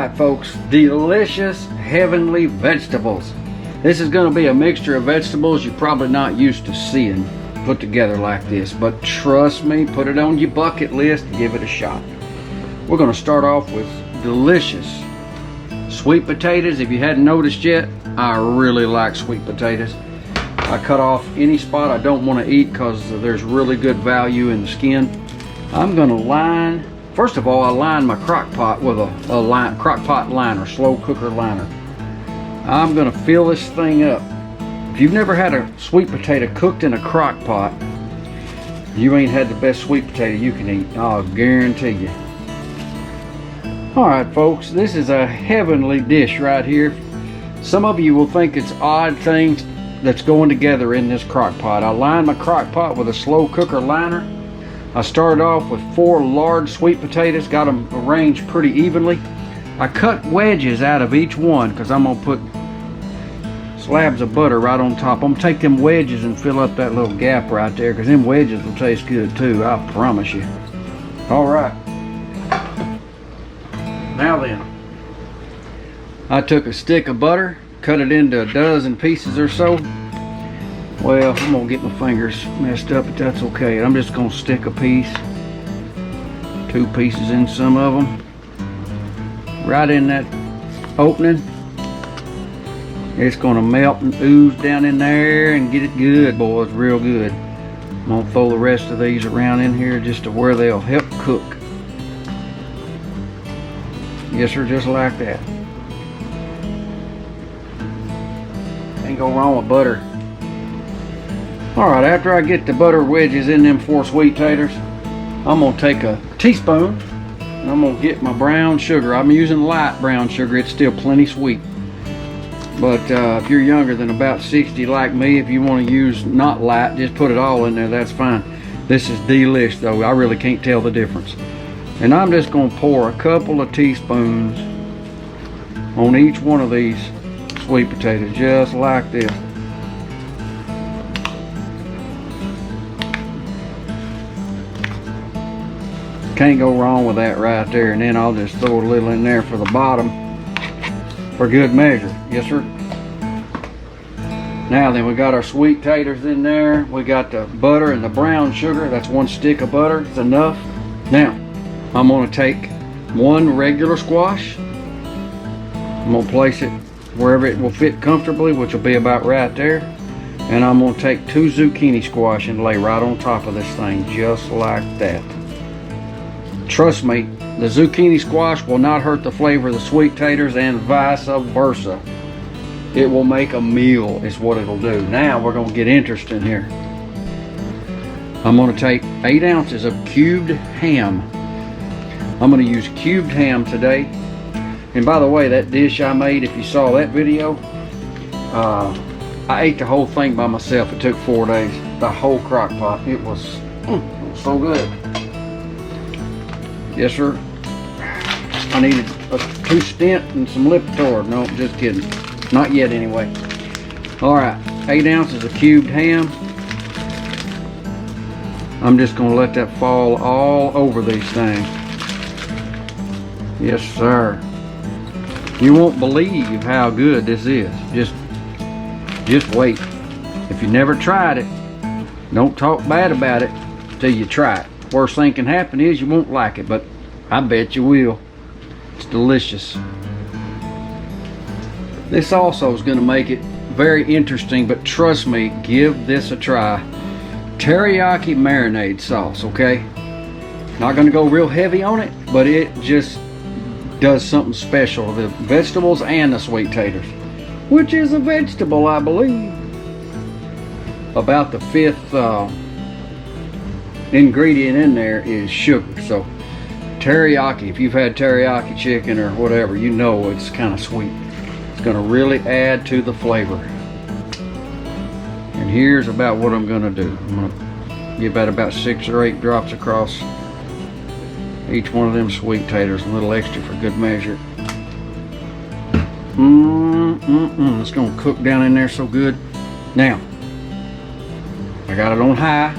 Alright folks, delicious heavenly vegetables. This is going to be a mixture of vegetables you're probably not used to seeing put together like this, but trust me, put it on your bucket list and give it a shot. We're going to start off with delicious sweet potatoes. If you hadn't noticed yet, I really like sweet potatoes. I cut off any spot I don't want to eat because there's really good value in the skin. I'm going to line, first of all, I line my crock pot with a crock pot liner, slow cooker liner. I'm going to fill this thing up. If you've never had a sweet potato cooked in a crock pot, you ain't had the best sweet potato you can eat, I'll guarantee you. Alright folks, this is a heavenly dish right here. Some of you will think it's odd things that's going together in this crock pot. I lined my crock pot with a slow cooker liner. I started off with 4 large sweet potatoes, got them arranged pretty evenly. I cut wedges out of each one because I'm going to put slabs of butter right on top. I'm going to take them wedges and fill up that little gap right there because them wedges will taste good too, I promise you. Alright. Now then, I took a stick of butter, cut it into a dozen pieces or so. Well, I'm going to get my fingers messed up, but that's okay. I'm just going to stick a piece, 2 pieces in some of them, right in that opening. It's going to melt and ooze down in there and get it good, boys, real good. I'm going to throw the rest of these around in here just to where they'll help cook. Yes sir, just like that. Ain't go wrong with butter. Alright, after I get the butter wedges in them 4 sweet taters, I'm going to take a teaspoon and I'm going to get my brown sugar. I'm using light brown sugar, it's still plenty sweet. But if you're younger than about 60 like me, if you want to use not light, just put it all in there, that's fine. This is delish though, I really can't tell the difference. And I'm just going to pour a couple of teaspoons on each one of these sweet potatoes, just like this. Can't go wrong with that right there. And then I'll just throw a little in there for the bottom for good measure. Yes sir. Now then, we got our sweet taters in there. We got the butter and the brown sugar. That's 1 stick of butter. It's enough. Now I'm going to take 1 regular squash. I'm going to place it wherever it will fit comfortably, which will be about right there. And I'm going to take 2 zucchini squash and lay right on top of this thing, just like that. Trust me, the zucchini squash will not hurt the flavor of the sweet taters, and vice versa. It will make a meal is what it'll do. Now we're going to get interesting here. I'm going to take 8 ounces of cubed ham. I'm going to use cubed ham today. And by the way, that dish I made, if you saw that video, I ate the whole thing by myself. It took 4 days. The whole crock pot. It was so good. Yes sir. I needed 2 stint and some Lipitor. No, just kidding. Not yet anyway. Alright, 8 ounces of cubed ham. I'm just going to let that fall all over these things. Yes sir. You won't believe how good this is. Just wait. If you never tried it, don't talk bad about it till you try it. Worst thing can happen is you won't like it, but I bet you will. It's delicious. This also is going to make it very interesting, but trust me, give this a try. Teriyaki marinade sauce, okay? Not going to go real heavy on it, but it just does something special. The vegetables and the sweet taters, which is a vegetable, I believe. About the 5th ingredient in there is sugar. So teriyaki, if you've had teriyaki chicken or whatever, you know it's kind of sweet. It's going to really add to the flavor. And here's about what I'm going to do. I'm going to give that about 6 or 8 drops across each one of them sweet taters, a little extra for good measure. It's going to cook down in there so good. Now I got it on high,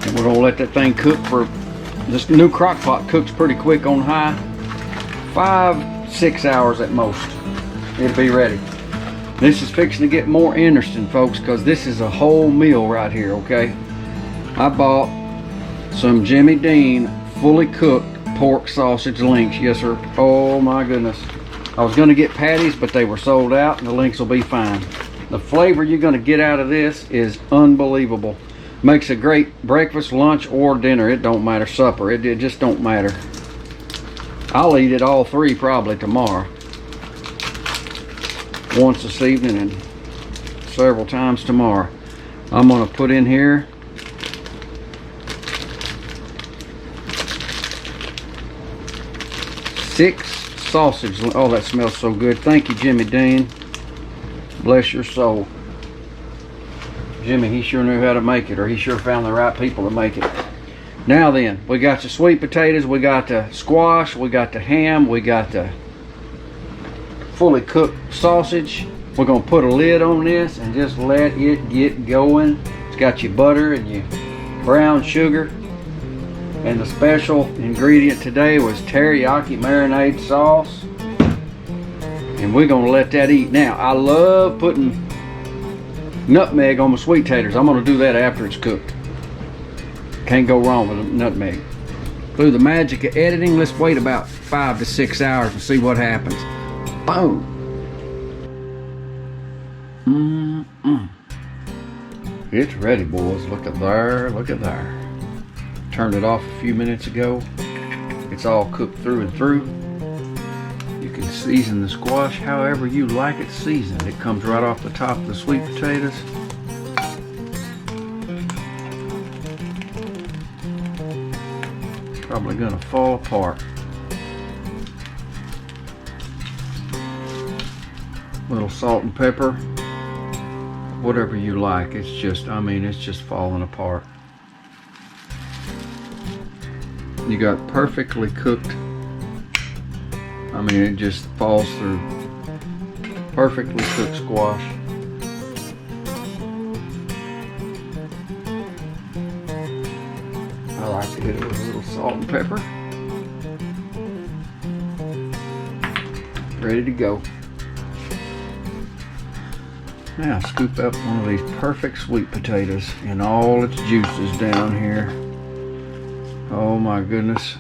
and we're going to let that thing cook for, this new crock pot cooks pretty quick on high. 5-6 hours at most. It'll be ready. This is fixing to get more interesting, folks, because this is a whole meal right here, okay? I bought some Jimmy Dean fully cooked pork sausage links. Yes, sir. Oh my goodness. I was gonna get patties, but they were sold out, and the links will be fine. The flavor you're gonna get out of this is unbelievable. Makes a great breakfast, lunch, or dinner. It don't matter, supper. It just don't matter. I'll eat it all three probably tomorrow. Once this evening and several times tomorrow. I'm gonna put in here six sausage. Oh, that smells so good. Thank you, Jimmy Dean. Bless your soul. Jimmy, he sure knew how to make it, or he sure found the right people to make it. Now then, we got the sweet potatoes, we got the squash, we got the ham, we got the fully cooked sausage. We're gonna put a lid on this and just let it get going. It's got your butter and your brown sugar. And the special ingredient today was teriyaki marinade sauce. And we're gonna let that eat. Now, I love putting nutmeg on my sweet taters. I'm gonna do that after it's cooked. Can't go wrong with a nutmeg. Through the magic of editing, let's wait about 5 to 6 hours and see what happens. Boom. It's ready, boys. Look at there, look at there. Turned it off a few minutes ago. It's all cooked through and through. You can season the squash however you like it seasoned. It comes right off the top of the sweet potatoes. Probably gonna fall apart. Little salt and pepper, whatever you like. It's just, I mean, it's just falling apart. You got perfectly cooked. I mean, it just falls through. Perfectly cooked squash. I like to hit it with a little salt and pepper. Ready to go. Now scoop up one of these perfect sweet potatoes and all its juices down here. Oh my goodness.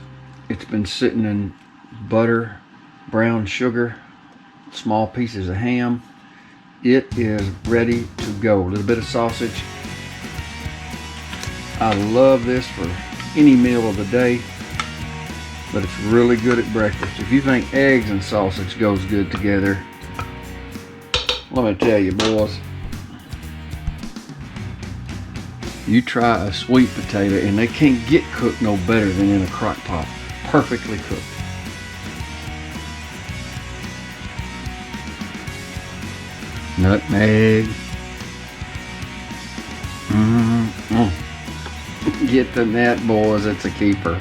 It's been sitting in butter, brown sugar, small pieces of ham. It is ready to go. A little bit of sausage. I love this for any meal of the day, but it's really good at breakfast. If you think eggs and sausage goes good together, let me tell you, boys, you try a sweet potato and they can't get cooked no better than in a crock pot. Perfectly cooked. Nutmeg. Get the net, boys, it's a keeper.